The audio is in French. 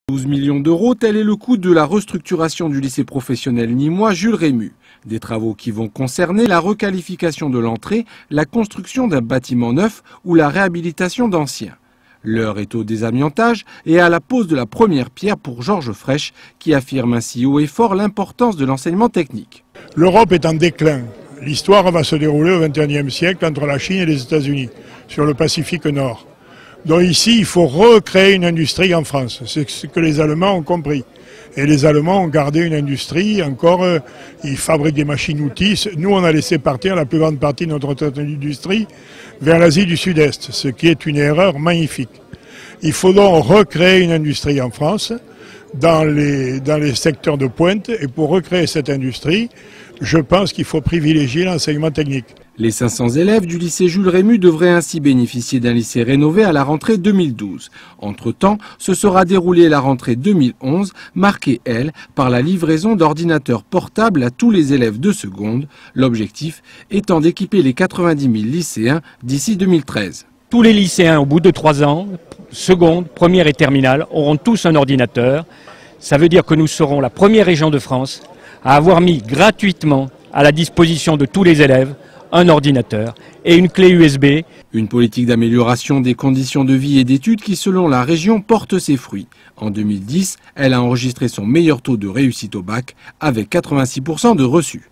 12 millions d'euros, tel est le coût de la restructuration du lycée professionnel nîmois Jules Rému. Des travaux qui vont concerner la requalification de l'entrée, la construction d'un bâtiment neuf ou la réhabilitation d'anciens. L'heure est au désamiantage et à la pose de la première pierre pour Georges Frêche, qui affirme ainsi haut et fort l'importance de l'enseignement technique. L'Europe est en déclin. L'histoire va se dérouler au XXIe siècle entre la Chine et les États-Unis, sur le Pacifique Nord. Donc ici, il faut recréer une industrie en France. C'est ce que les Allemands ont compris. Et les Allemands ont gardé une industrie, encore, ils fabriquent des machines-outils. Nous, on a laissé partir la plus grande partie de notre industrie vers l'Asie du Sud-Est, ce qui est une erreur magnifique. Il faut donc recréer une industrie en France, dans les secteurs de pointe. Et pour recréer cette industrie, je pense qu'il faut privilégier l'enseignement technique. Les 500 élèves du lycée Jules Rému devraient ainsi bénéficier d'un lycée rénové à la rentrée 2012. Entre-temps, se sera déroulée la rentrée 2011, marquée, elle, par la livraison d'ordinateurs portables à tous les élèves de seconde, l'objectif étant d'équiper les 90 000 lycéens d'ici 2013. Tous les lycéens, au bout de 3 ans, seconde, première et terminale, auront tous un ordinateur. Ça veut dire que nous serons la première région de France à avoir mis gratuitement à la disposition de tous les élèves un ordinateur et une clé USB. Une politique d'amélioration des conditions de vie et d'études qui, selon la région, porte ses fruits. En 2010, elle a enregistré son meilleur taux de réussite au bac avec 86% de reçus.